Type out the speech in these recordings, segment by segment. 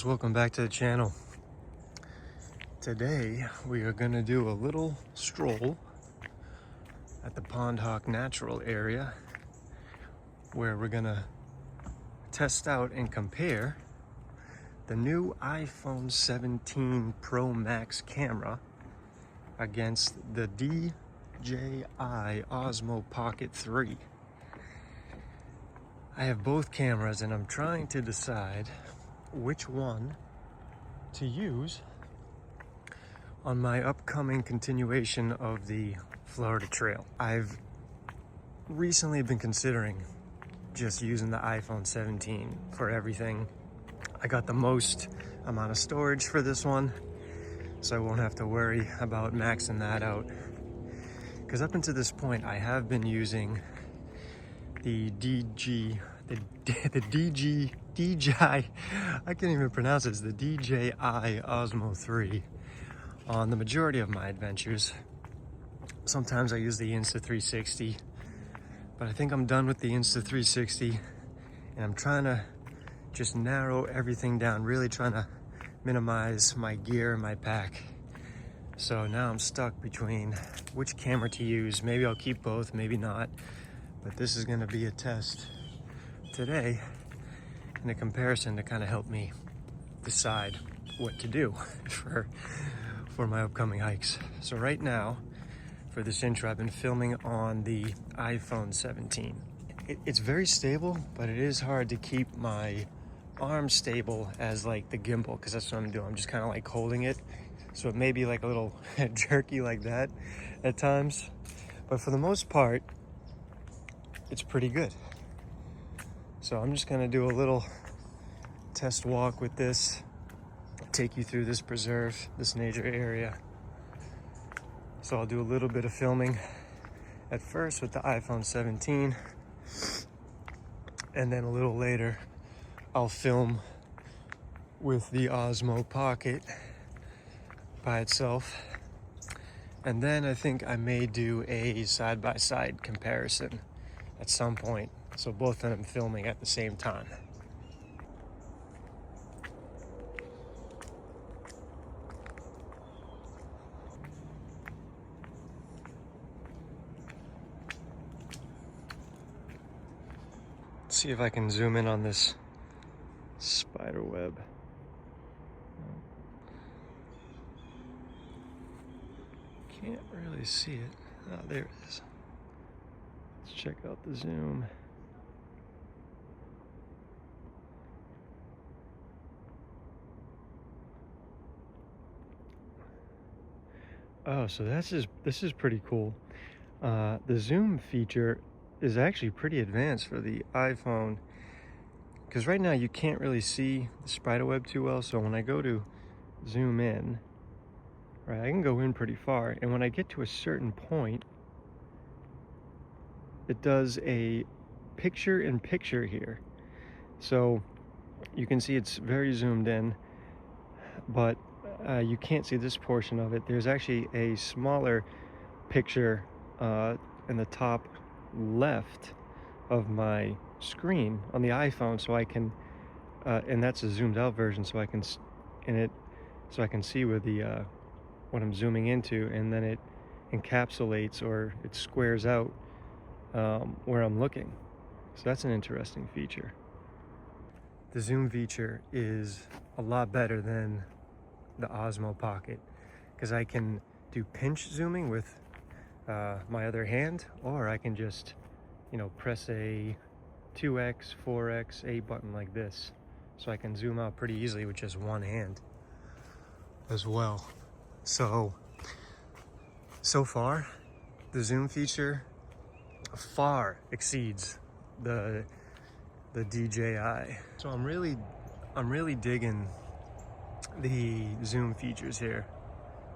Welcome back to the channel. Today we are going to do a little stroll at the Pond Hawk Natural area where we're going to test out and compare the new iPhone 17 Pro Max camera against the DJI Osmo Pocket 3. I have both cameras and I'm trying to decide which one to use on my upcoming continuation of the Florida Trail. I've recently been considering just using the iPhone 17 for everything. I got the most amount of storage for this one, so I won't have to worry about maxing that out. Because up until this point, I have been using the DJI, I can't even pronounce it, it's the DJI Osmo 3 on the majority of my adventures. Sometimes I use the Insta360, but I think I'm done with the Insta360 and I'm trying to just narrow everything down, really trying to minimize my gear in my pack. So now I'm stuck between which camera to use. Maybe I'll keep both, maybe not, but this is going to be a test today and a comparison to kind of help me decide what to do for my upcoming hikes. So right now, for this intro, I've been filming on the iPhone 17. It's very stable, but it is hard to keep my arm stable as like the gimbal, because that's what I'm doing. I'm just kind of like holding it, so it may be like a little jerky like that at times, but for the most part, it's pretty good. So I'm just gonna do a little test walk with this, take you through this preserve, this nature area. So I'll do a little bit of filming at first with the iPhone 17, and then a little later I'll film with the Osmo Pocket by itself. And then I think I may do a side-by-side comparison at some point, so both of them filming at the same time. Let's see if I can zoom in on this spider web. Can't really see it. Oh, there it is. Let's check out the zoom. Oh, so this is pretty cool. The zoom feature is actually pretty advanced for the iPhone, because right now you can't really see the spider web too well. So when I go to zoom in, right, I can go in pretty far, and when I get to a certain point, it does a picture-in-picture here. So you can see it's very zoomed in, but you can't see this portion of it. There's actually a smaller picture in the top left of my screen on the iPhone, so I can and that's a zoomed out version, so I can see where the what I'm zooming into, and then it encapsulates, or it squares out where I'm looking. So that's an interesting feature. The zoom feature is a lot better than the Osmo Pocket, because I can do pinch zooming with my other hand, or I can just, press a 2x, 4x, 8 button like this, so I can zoom out pretty easily with just one hand as well. So far, the zoom feature far exceeds the DJI. So I'm really digging the zoom features here.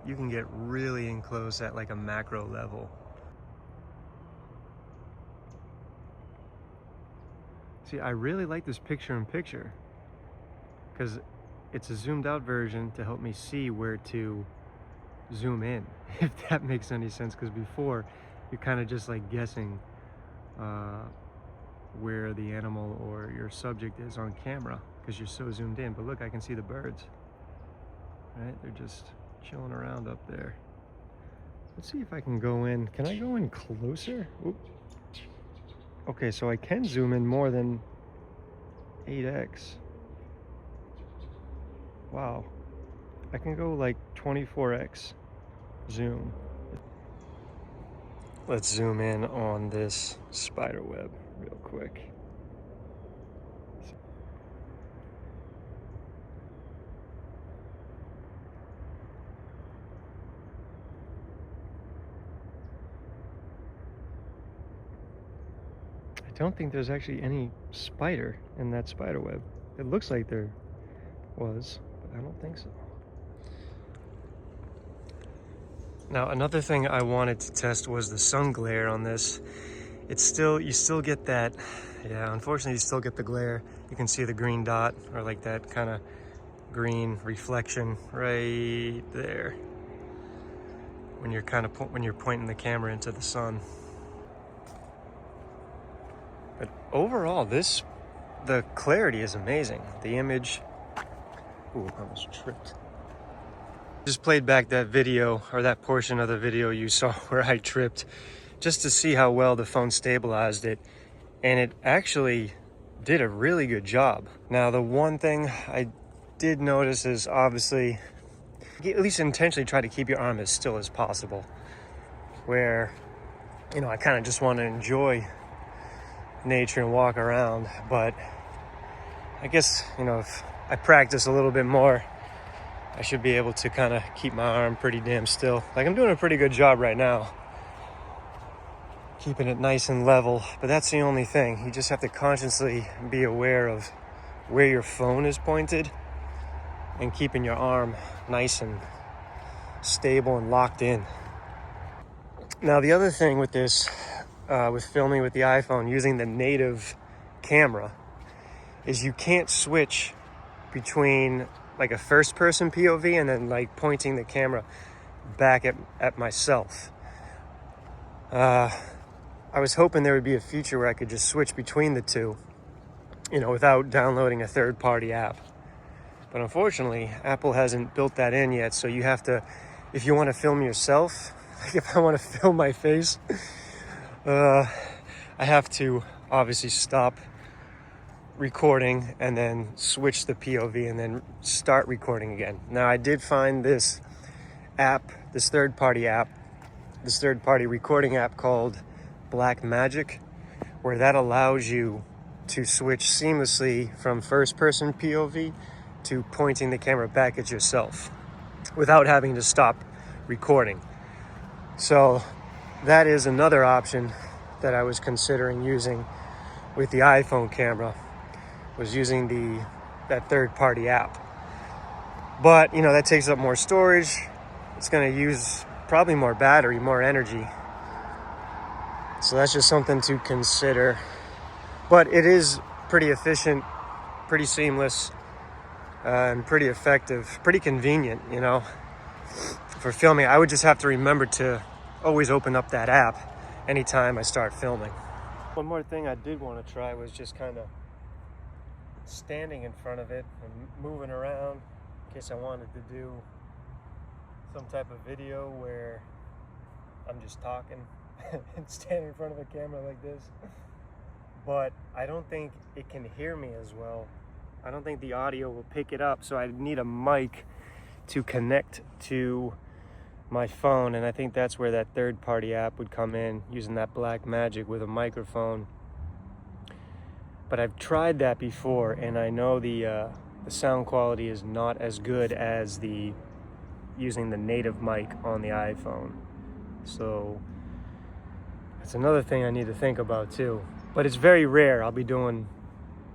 You can get really in close at like a macro level. See, I really like this picture-in-picture, because it's a zoomed out version to help me see where to zoom in, if that makes any sense, because before you're kind of just like guessing where the animal or your subject is on camera. because you're so zoomed in. But look, I can see the birds, right? They're just chilling around up there. Let's see if I can go in. Can I go in closer? Oop. Okay, so I can zoom in more than 8x. Wow. I can go like 24x zoom. Let's zoom in on this spider web real quick. I don't think there's actually any spider in that spider web. It looks like there was, but I don't think so. Now, another thing I wanted to test was the sun glare on this. You still get that, yeah, unfortunately you still get the glare. You can see the green dot, or like that kind of green reflection right there when you're pointing the camera into the sun. But overall, the clarity is amazing. The image, ooh, I almost tripped. Just played back that video, or that portion of the video you saw where I tripped, just to see how well the phone stabilized it. And it actually did a really good job. Now, the one thing I did notice is obviously, at least intentionally try to keep your arm as still as possible. Where, you know, I kind of just want to enjoy nature and walk around. But I guess, you know, if I practice a little bit more, I should be able to kind of keep my arm pretty damn still. Like, I'm doing a pretty good job right now, keeping it nice and level, but that's the only thing. You just have to consciously be aware of where your phone is pointed and keeping your arm nice and stable and locked in. Now, the other thing with this, with filming with the iPhone using the native camera, is you can't switch between like a first person POV and then like pointing the camera back at myself. I was hoping there would be a feature where I could just switch between the two, you know, without downloading a third-party app. But unfortunately, Apple hasn't built that in yet, so you have to, if you want to film yourself, like if I want to film my face, I have to obviously stop recording and then switch the POV and then start recording again. Now, I did find this app, this third-party recording app called Blackmagic, where that allows you to switch seamlessly from first-person POV to pointing the camera back at yourself without having to stop recording. So that is another option that I was considering using with the iPhone camera, was using that third-party app. But, you know, that takes up more storage. It's going to use probably more battery, more energy. So that's just something to consider. But it is pretty efficient, pretty seamless, and pretty effective, pretty convenient, you know, for filming. I would just have to remember to always open up that app anytime I start filming. One more thing I did want to try was just kind of standing in front of it and moving around in case I wanted to do some type of video where I'm just talking and standing in front of a camera like this. But I don't think it can hear me as well. I don't think the audio will pick it up, so I need a mic to connect to my phone, and I think that's where that third-party app would come in, using that Blackmagic with a microphone. But I've tried that before, and I know the sound quality is not as good as using the native mic on the iPhone. So that's another thing I need to think about too. But it's very rare I'll be doing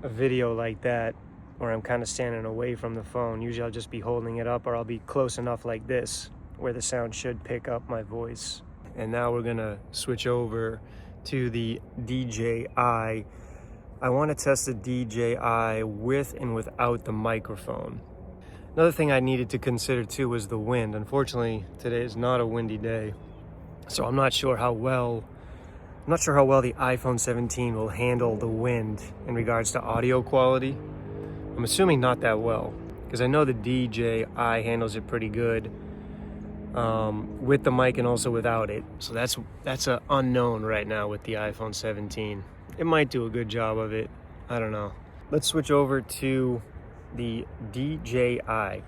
a video like that where I'm kind of standing away from the phone. Usually I'll just be holding it up, or I'll be close enough like this where the sound should pick up my voice. And now we're gonna switch over to the DJI. I want to test the DJI with and without the microphone. Another thing I needed to consider too was the wind. Unfortunately, today is not a windy day, so I'm not sure how well the iPhone 17 will handle the wind in regards to audio quality. I'm assuming not that well, because I know the DJI handles it pretty good with the mic and also without it. So that's an unknown right now with the iPhone 17. It might do a good job of it. I don't know. Let's switch over to the DJI.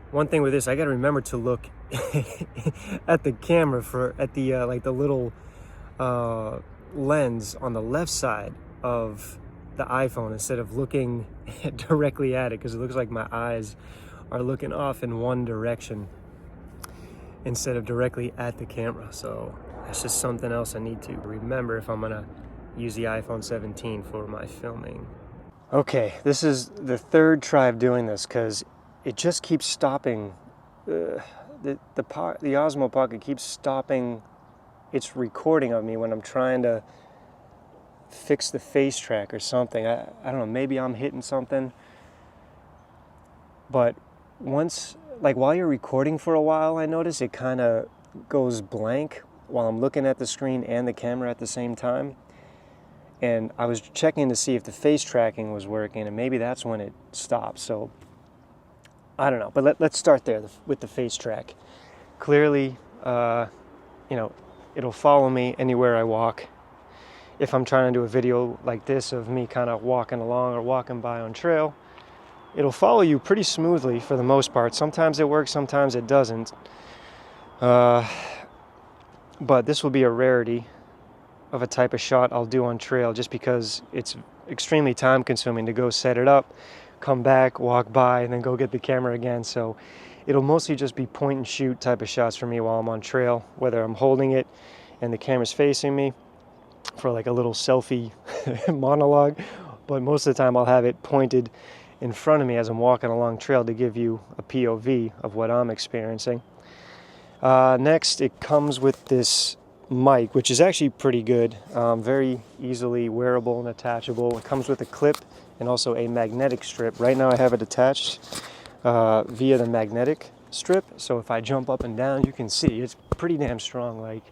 One thing with this, I got to remember to look at the camera at the like the little lens on the left side of the iPhone instead of looking directly at it, because it looks like my eyes are looking off in one direction instead of directly at the camera. So that's just something else I need to remember if I'm gonna use the iPhone 17 for my filming. Okay, this is the third try of doing this because it just keeps stopping. The Osmo Pocket keeps stopping its recording of me when I'm trying to fix the face track or something. I don't know, maybe I'm hitting something. But once, like while you're recording for a while, I notice it kind of goes blank while I'm looking at the screen and the camera at the same time. And I was checking to see if the face tracking was working, and maybe that's when it stops. So I don't know, but let's start there with the face track. Clearly, you know, it'll follow me anywhere I walk. If I'm trying to do a video like this of me kind of walking along or walking by on trail, it'll follow you pretty smoothly for the most part. Sometimes it works, sometimes it doesn't. But this will be a rarity of a type of shot I'll do on trail, just because it's extremely time consuming to go set it up, come back, walk by, and then go get the camera again. So it'll mostly just be point and shoot type of shots for me while I'm on trail, whether I'm holding it and the camera's facing me for like a little selfie monologue, but most of the time I'll have it pointed in front of me as I'm walking along trail to give you a POV of what I'm experiencing. Next, it comes with this mic, which is actually pretty good, very easily wearable and attachable. It comes with a clip and also a magnetic strip. Right now I have it attached via the magnetic strip, so if I jump up and down, you can see it's pretty damn strong. Like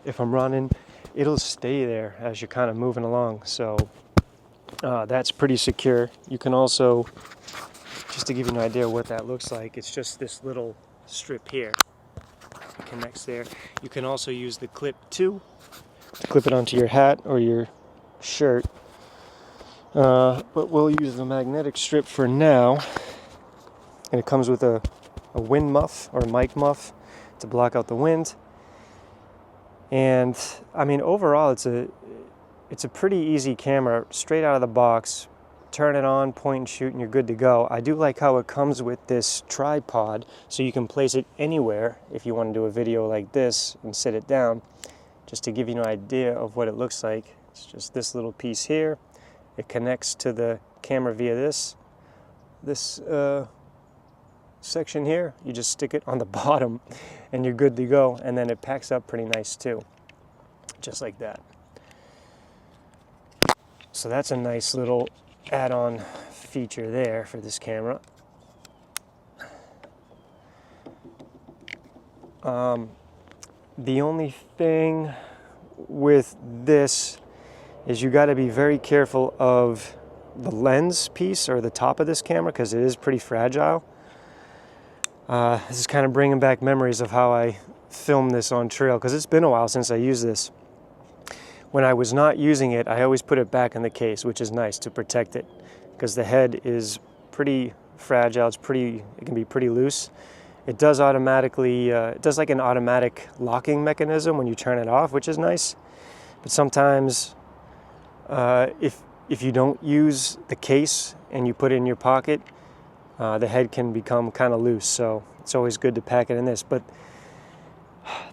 if I'm running, it'll stay there as you're kind of moving along. So that's pretty secure. You can also, just to give you an idea what that looks like, it's just this little strip here. It connects there. You can also use the clip too, to clip it onto your hat or your shirt. But we'll use the magnetic strip for now. And it comes with a wind muff or mic muff to block out the wind. And I mean, overall, it's a pretty easy camera, straight out of the box. Turn it on, point and shoot, and you're good to go. I do like how it comes with this tripod, so you can place it anywhere if you want to do a video like this and sit it down. Just to give you an idea of what it looks like, it's just this little piece here. It connects to the camera via this section here. You just stick it on the bottom and you're good to go, and then it packs up pretty nice too, just like that. So that's a nice little add-on feature there for this camera. The only thing with this is you got to be very careful of the lens piece or the top of this camera, because it is pretty fragile. This is kind of bringing back memories of how I filmed this on trail, because it's been a while since I used this. When I was not using it, I always put it back in the case, which is nice to protect it, because the head is pretty fragile. It can be pretty loose. It does automatically, it does like an automatic locking mechanism when you turn it off, which is nice. But sometimes, if you don't use the case and you put it in your pocket, the head can become kind of loose. So it's always good to pack it in this. But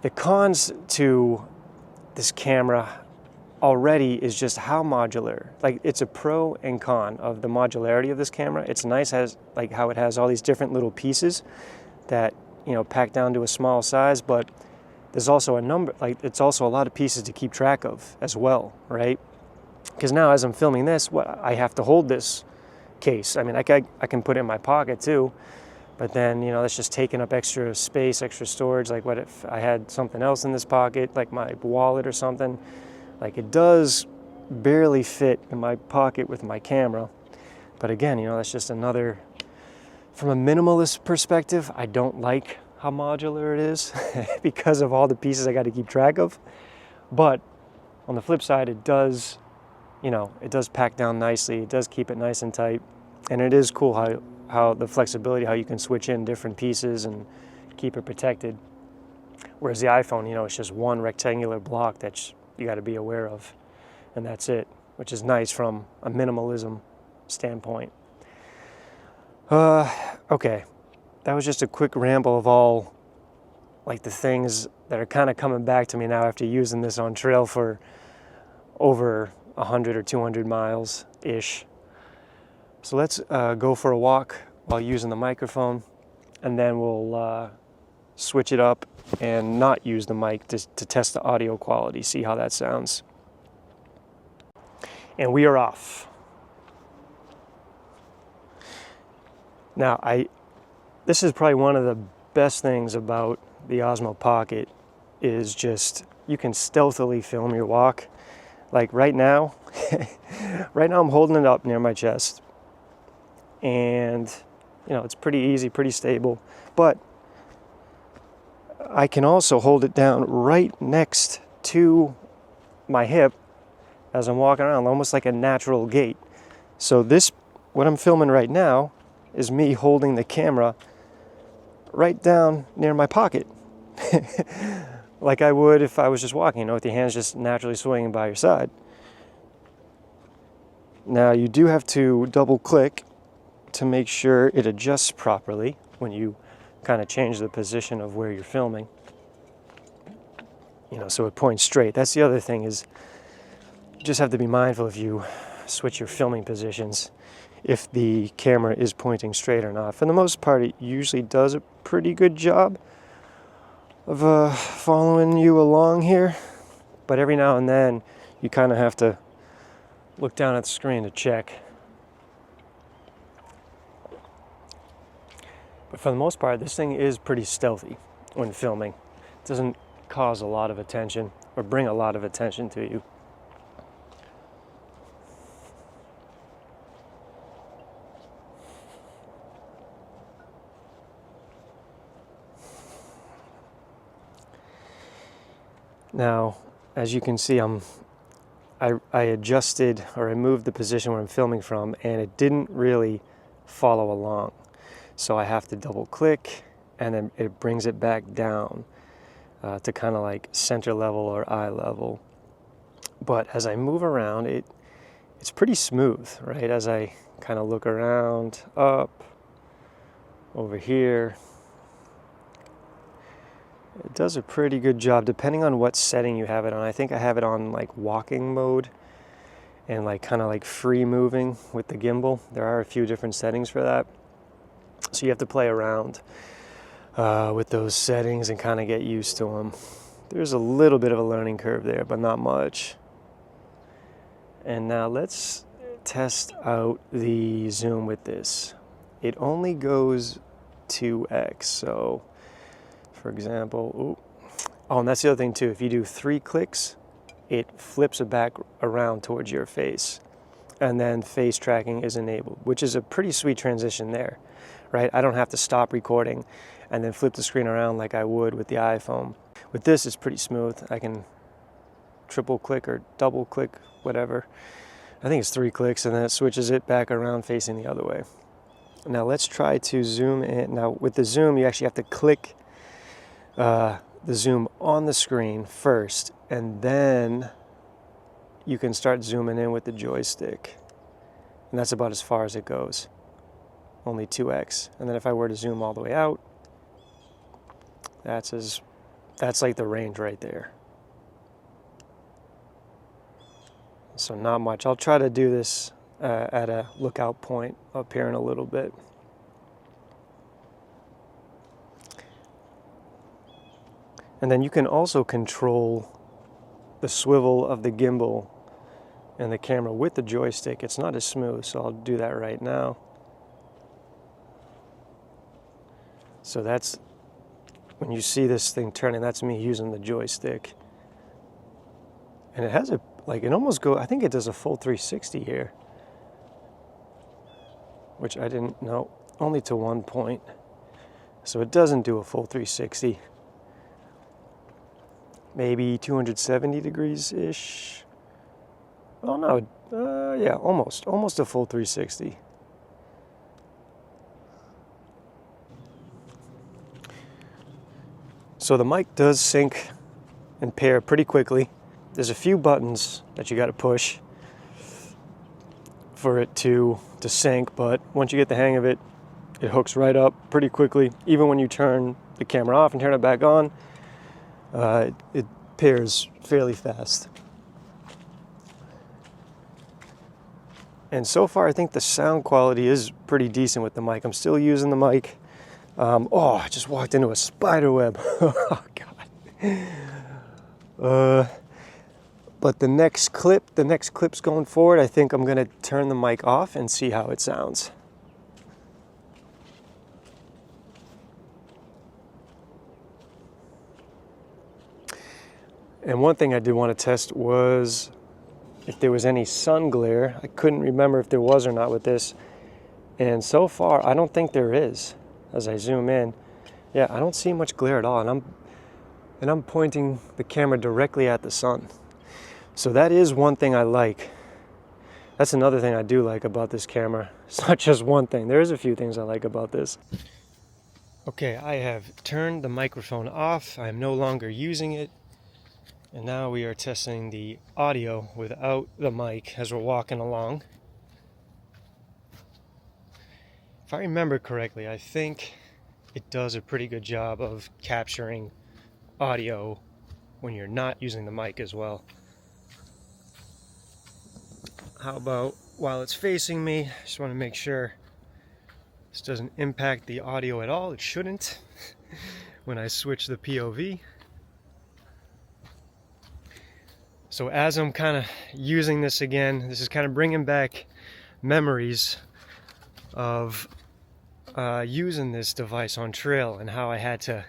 the cons to this camera already is just how modular. Like, it's a pro and con of the modularity of this camera. It's nice as like how it has all these different little pieces that, you know, pack down to a small size, but there's also it's also a lot of pieces to keep track of as well, right? Because now as I'm filming this, I have to hold this case. I mean, I can put it in my pocket too, but then, you know, that's just taking up extra space, extra storage. Like, what if I had something else in this pocket, like my wallet or something? Like, it does barely fit in my pocket with my camera. But again, you know, that's just another, from a minimalist perspective, I don't like how modular it is because of all the pieces I got to keep track of. But on the flip side, it does, you know, it does pack down nicely. It does keep it nice and tight. And it is cool how the flexibility, how you can switch in different pieces and keep it protected. Whereas the iPhone, you know, it's just one rectangular block that you got to be aware of. And that's it, which is nice from a minimalism standpoint. Okay, that was just a quick ramble of all like the things that are kind of coming back to me now after using this on trail for over 100 or 200 miles ish. So let's go for a walk while using the microphone, and then we'll switch it up and not use the mic to test the audio quality, see how that sounds. And we are off. Now, this is probably one of the best things about the Osmo Pocket is just you can stealthily film your walk. Like right now, I'm holding it up near my chest, and you know, it's pretty easy, pretty stable, but I can also hold it down right next to my hip as I'm walking around, almost like a natural gait. So this, what I'm filming right now, is me holding the camera right down near my pocket. Like I would if I was just walking, you know, with your hands just naturally swinging by your side. Now you do have to double click to make sure it adjusts properly when you kind of change the position of where you're filming. You know, so it points straight. That's the other thing, is you just have to be mindful if you switch your filming positions, if the camera is pointing straight or not. For the most part, it usually does a pretty good job of following you along here, but every now and then you kind of have to look down at the screen to check. But for the most part, this thing is pretty stealthy when filming. It doesn't cause a lot of attention or bring a lot of attention to you. Now, as you can see, I adjusted, or I moved the position where I'm filming from, and it didn't really follow along. So I have to double click, and then it brings it back down to kind of like center level or eye level. But as I move around, it's pretty smooth, right? As I kind of look around, up, over here, it does a pretty good job depending on what setting you have it on. I think I have it on like walking mode and like kind of like free moving with the gimbal. There are a few different settings for that. So you have to play around with those settings and kind of get used to them. There's a little bit of a learning curve there, but not much. And now let's test out the zoom with this. It only goes 2x, so for example, oh, and that's the other thing too, if you do 3 clicks, it flips it back around towards your face, and then face tracking is enabled, which is a pretty sweet transition there, right? I don't have to stop recording and then flip the screen around like I would with the iPhone. With this, it's pretty smooth. I can triple click or double click, whatever. I think it's 3 clicks, and then it switches it back around facing the other way. Now let's try to zoom in. Now with the zoom, you actually have to click the zoom on the screen first, and then you can start zooming in with the joystick. And that's about as far as it goes. Only 2x. And then if I were to zoom all the way out, that's like the range right there. So not much. I'll try to do this at a lookout point up here in a little bit. And then you can also control the swivel of the gimbal and the camera with the joystick. It's not as smooth, so I'll do that right now. So that's, when you see this thing turning, that's me using the joystick. And it has a, like, it almost I think it does a full 360 here. which I didn't know, only to 1 point. So it doesn't do a full 360. Maybe 270 degrees-ish. Oh no, yeah, almost a full 360. So the mic does sync and pair pretty quickly. There's a few buttons that you got to push for it to sync, but once you get the hang of it, it hooks right up pretty quickly. Even when you turn the camera off and turn it back on, it pairs fairly fast. And so far, I think the sound quality is pretty decent with the mic. I'm still using the mic. Oh, I just walked into a spider web. Oh, God. But the next clip's going forward, I think I'm going to turn the mic off and see how it sounds. And one thing I did want to test was if there was any sun glare. I couldn't remember if there was or not with this. And so far, I don't think there is. As I zoom in, yeah, I don't see much glare at all. And I'm pointing the camera directly at the sun. So that is one thing I like. That's another thing I do like about this camera. It's not just one thing. There's a few things I like about this. Okay, I have turned the microphone off. I'm no longer using it. And now we are testing the audio without the mic as we're walking along. If I remember correctly, I think it does a pretty good job of capturing audio when you're not using the mic as well. How about while it's facing me, I just want to make sure this doesn't impact the audio at all. It shouldn't when I switch the POV. So as I'm kind of using this again, this is kind of bringing back memories of using this device on trail and how I had to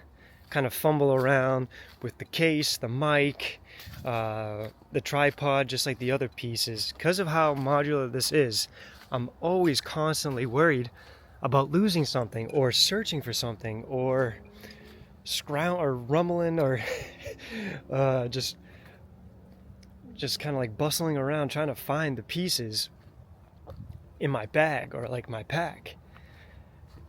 kind of fumble around with the case, the mic, the tripod, just like the other pieces. Because of how modular this is, I'm always constantly worried about losing something or searching for something or rumbling or just kind of like bustling around trying to find the pieces in my bag or like my pack.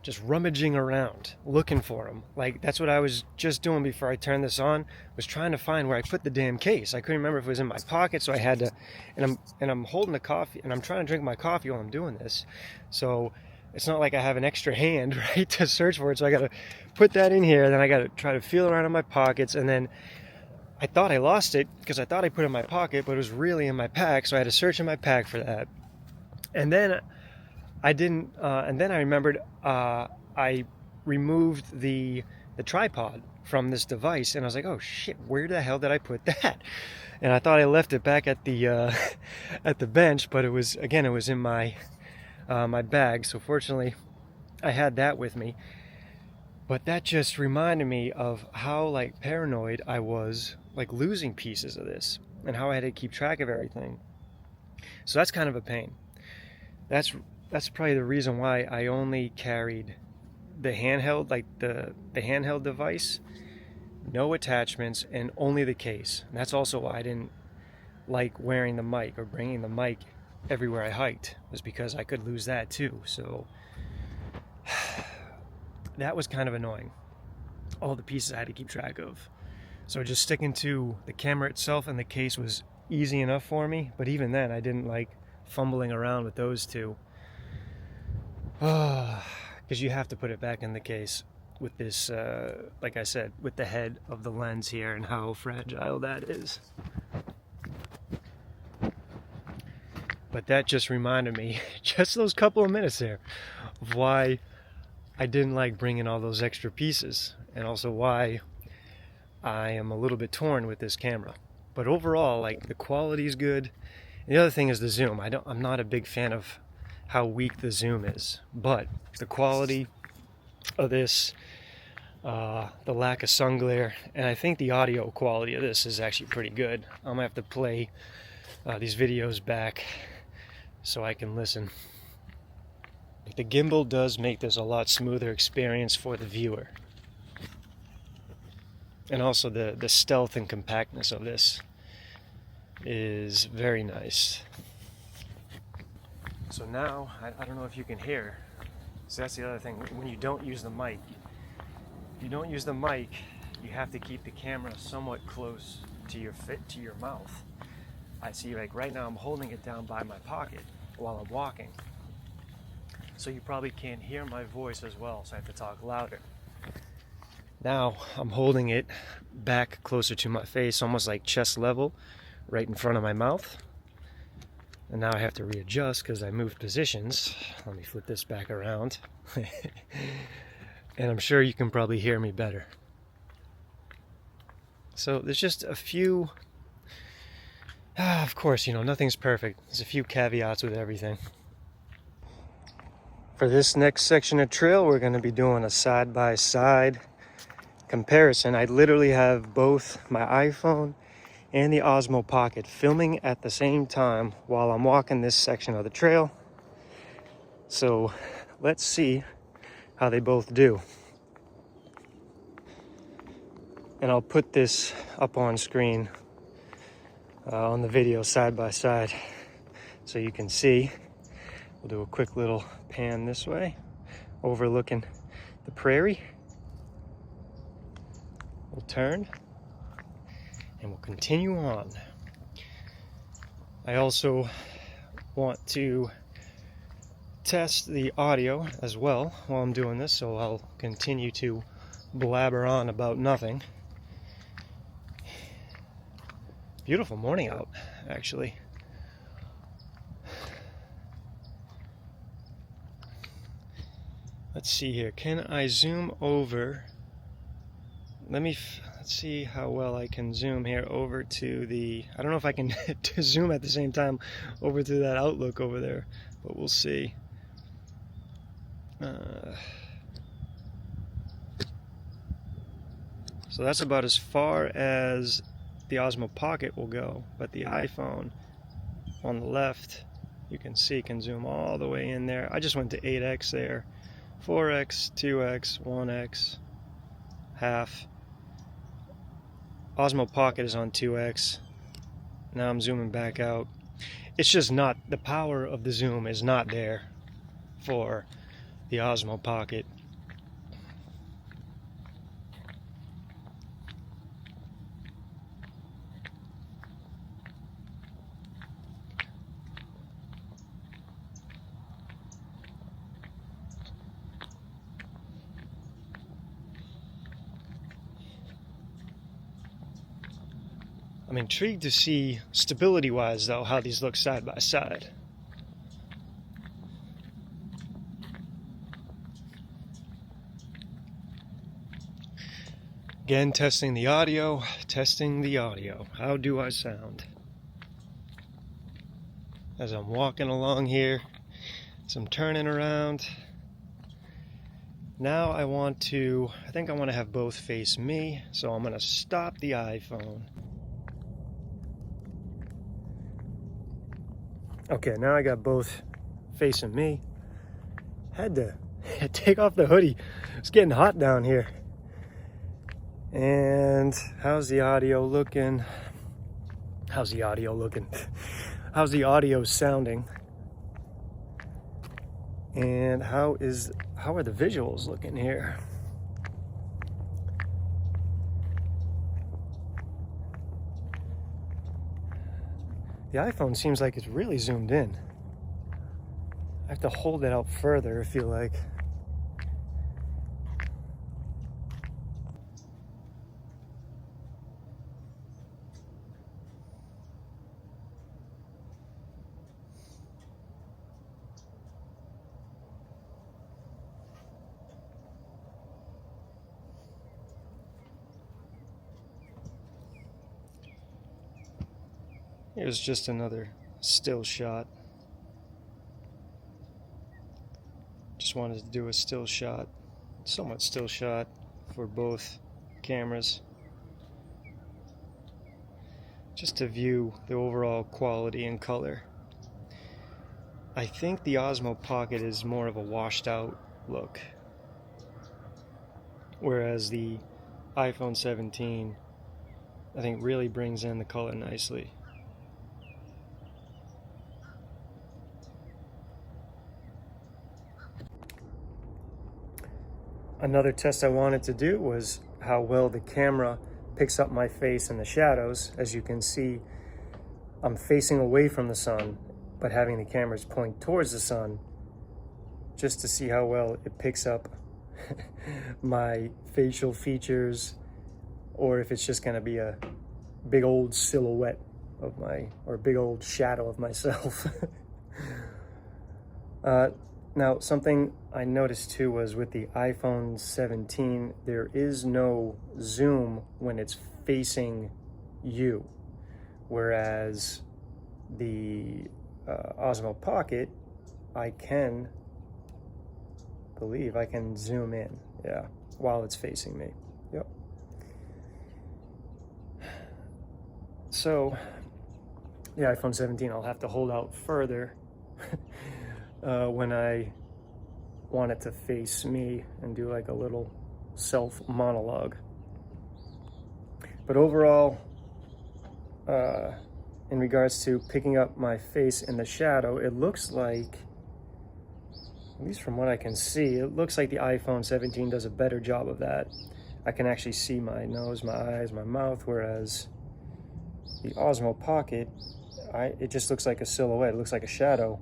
Just rummaging around, looking for them. Like that's what I was just doing before I turned this on, was trying to find where I put the damn case. I couldn't remember if it was in my pocket, so I had to, and I'm holding the coffee, and I'm trying to drink my coffee while I'm doing this. So it's not like I have an extra hand, right, to search for it. So I gotta put that in here, then I gotta try to feel around in my pockets, and then I thought I lost it because I thought I put it in my pocket, but it was really in my pack, so I had to search in my pack for that. And then I didn't, and then I remembered I removed the tripod from this device, and I was like, oh shit, where the hell did I put that? And I thought I left it back at the bench, but it was in my my bag. So fortunately, I had that with me. But that just reminded me of how like paranoid I was, like losing pieces of this, and how I had to keep track of everything. So that's kind of a pain. That's probably the reason why I only carried the handheld, like the handheld device, no attachments, and only the case. And that's also why I didn't like wearing the mic or bringing the mic everywhere I hiked, was because I could lose that too. So that was kind of annoying. All the pieces I had to keep track of. So just sticking to the camera itself and the case was easy enough for me. But even then, I didn't like fumbling around with those two. Because you have to put it back in the case with this, like I said, with the head of the lens here and how fragile that is. But that just reminded me, just those couple of minutes there, of why I didn't like bringing all those extra pieces, and also why I am a little bit torn with this camera. But overall, like, the quality is good. And the other thing is the zoom. I'm not a big fan of how weak the zoom is, but the quality of this, the lack of sun glare, and I think the audio quality of this is actually pretty good. I'm gonna have to play these videos back so I can listen. Like, the gimbal does make this a lot smoother experience for the viewer. And also the stealth and compactness of this is very nice. So now, I don't know if you can hear. So that's the other thing. When you don't use the mic, you have to keep the camera somewhat close to your mouth. I see, like right now I'm holding it down by my pocket while I'm walking. So you probably can't hear my voice as well, so I have to talk louder. Now I'm holding it back closer to my face, almost like chest level, right in front of my mouth. And now I have to readjust because I moved positions. Let me flip this back around. And I'm sure you can probably hear me better. So there's just a few, of course, you know, nothing's perfect. There's a few caveats with everything. For this next section of trail, we're going to be doing a side-by-side comparison. I literally have both my iPhone and the Osmo Pocket filming at the same time while I'm walking this section of the trail. So let's see how they both do. And I'll put this up on screen on the video side by side so you can see. We'll do a quick little pan this way, overlooking the prairie. We'll turn and we'll continue on. I also want to test the audio as well while I'm doing this, so I'll continue to blabber on about nothing. Beautiful morning out, actually. Let's see here. Can I zoom over? Let's see how well I can zoom here over to the... I don't know if I can zoom at the same time over to that outlook over there, but we'll see. So that's about as far as the Osmo Pocket will go, but the iPhone on the left, you can see, can zoom all the way in there. I just went to 8x there, 4x, 2x, 1x, half. Osmo Pocket is on 2x. Now I'm zooming back out. It's just not, the power of the zoom is not there for the Osmo Pocket. I'm intrigued to see, stability-wise though, how these look side by side. Again, testing the audio. How do I sound? As I'm walking along here, as I'm turning around. Now I think I want to have both face me, so I'm going to stop the iPhone. Okay, now I got both facing me. Had to take off the hoodie. It's getting hot down here. And how's the audio looking? How's the audio sounding? And how are the visuals looking here? The iPhone seems like it's really zoomed in. I have to hold it out further, I feel like. Here's just another still shot. Just wanted to do a still shot, somewhat still shot for both cameras. Just to view the overall quality and color. I think the Osmo Pocket is more of a washed out look, whereas the iPhone 17 I think really brings in the color nicely. Another test I wanted to do was how well the camera picks up my face in the shadows. As you can see, I'm facing away from the sun, but having the cameras point towards the sun, just to see how well it picks up my facial features, or if it's just gonna be a big old silhouette of or a big old shadow of myself. Now, something I noticed too was with the iPhone 17, there is no zoom when it's facing you, whereas the Osmo Pocket, I believe I can zoom in, yeah, while it's facing me. Yep. So, the iPhone 17, I'll have to hold out further when I want it to face me and do like a little self monologue. But overall, in regards to picking up my face in the shadow, it looks like, at least from what I can see, it looks like the iPhone 17 does a better job of that. I can actually see my nose, my eyes, my mouth, whereas the Osmo Pocket, it just looks like a silhouette. It looks like a shadow.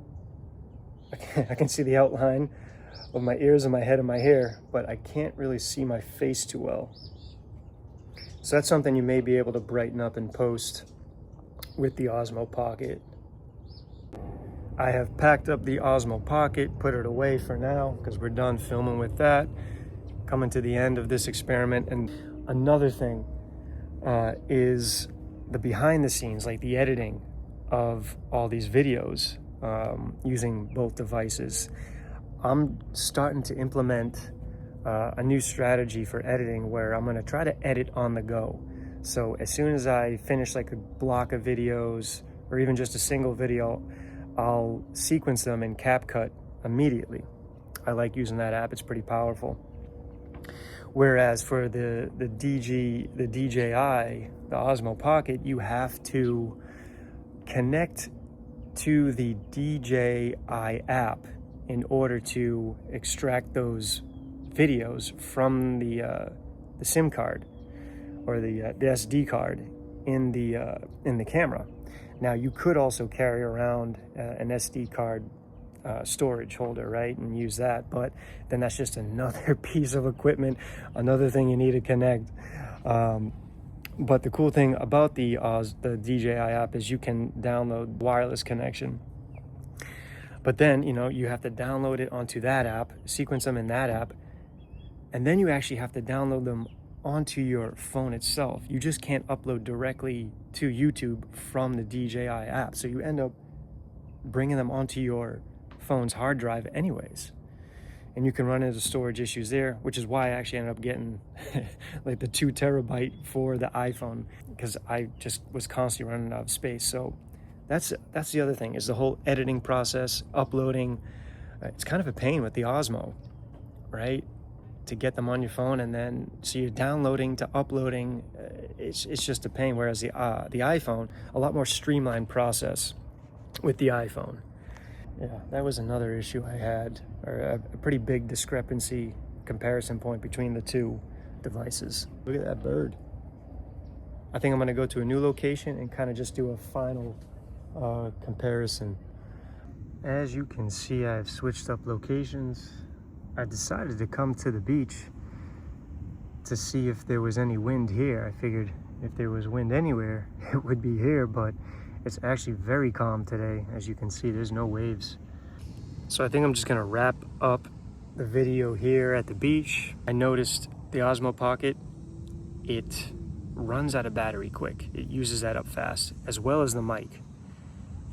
I can see the outline of my ears and my head and my hair, but I can't really see my face too well. So that's something you may be able to brighten up in post with the Osmo Pocket. I have packed up the Osmo Pocket, put it away for now because we're done filming with that. Coming to the end of this experiment. And another thing is the behind the scenes, like the editing of all these videos using both devices. I'm starting to implement a new strategy for editing where I'm going to try to edit on the go. So as soon as I finish like a block of videos or even just a single video, I'll sequence them in CapCut immediately. I like using that app. It's pretty powerful. Whereas for the DJI, the Osmo Pocket, you have to connect to the DJI app in order to extract those videos from the SIM card or the SD card in the camera. Now you could also carry around an SD card storage holder, right, and use that, but then that's just another piece of equipment, another thing you need to connect. But the cool thing about the DJI app is you can download wireless connection. But then, you have to download it onto that app, sequence them in that app, and then you actually have to download them onto your phone itself. You just can't upload directly to YouTube from the DJI app. So you end up bringing them onto your phone's hard drive anyways. And you can run into storage issues there, which is why I actually ended up getting like the 2 terabyte for the iPhone, because I just was constantly running out of space. So that's the other thing, is the whole editing process, uploading. It's kind of a pain with the Osmo, right? To get them on your phone, and then so you're downloading to uploading. It's just a pain. Whereas the iPhone, a lot more streamlined process with the iPhone. Yeah, that was another issue I had, or a pretty big discrepancy comparison point between the two devices. Look at that bird. I think I'm gonna go to a new location and kind of just do a final comparison. As you can see, I've switched up locations. I decided to come to the beach to see if there was any wind here. I figured if there was wind anywhere, it would be here, but it's actually very calm today. As you can see, there's no waves. So I think I'm just gonna wrap up the video here at the beach. I noticed the Osmo Pocket, it runs out of battery quick. It uses that up fast, as well as the mic.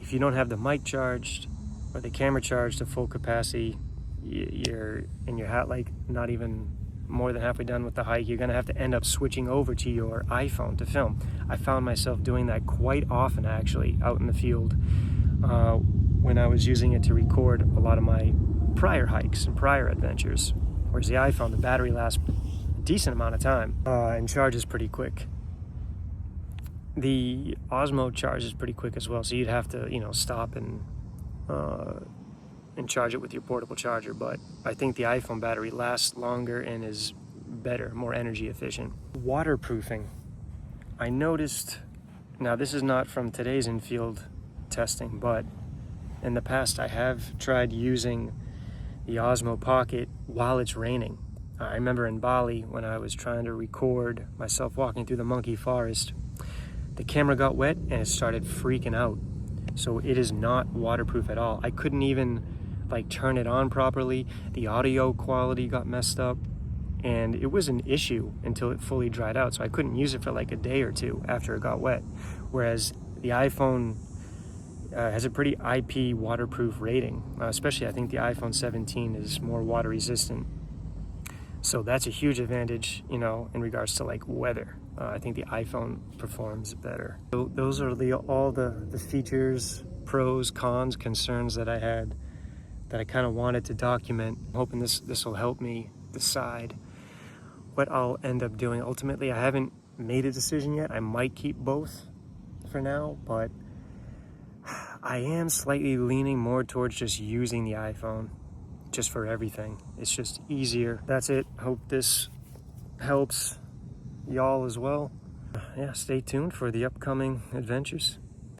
If you don't have the mic charged or the camera charged to full capacity, you're in your hat, like not even more than halfway done with the hike, you're gonna have to end up switching over to your iPhone to film. I found myself doing that quite often, actually, out in the field when I was using it to record a lot of my prior hikes and prior adventures. Whereas the iPhone, the battery lasts a decent amount of time and charges pretty quick. The Osmo charges pretty quick as well, so you'd have to, stop and charge it with your portable charger. But I think the iPhone battery lasts longer and is better, more energy efficient. Waterproofing. I noticed, now this is not from today's in-field testing, but in the past I have tried using the Osmo Pocket while it's raining. I remember in Bali when I was trying to record myself walking through the monkey forest, the camera got wet and it started freaking out. So it is not waterproof at all. I couldn't even turn it on properly. The audio quality got messed up, and it was an issue until it fully dried out. So I couldn't use it for like a day or two after it got wet. Whereas the iPhone has a pretty IP waterproof rating, especially I think the iPhone 17 is more water resistant. So that's a huge advantage, in regards to weather. I think the iPhone performs better. So those are all the features, pros, cons, concerns that I had that I kind of wanted to document. I'm hoping this will help me decide what I'll end up doing. Ultimately, I haven't made a decision yet. I might keep both for now, but I am slightly leaning more towards just using the iPhone just for everything. It's just easier. That's it. Hope this helps y'all as well. Yeah, stay tuned for the upcoming adventures.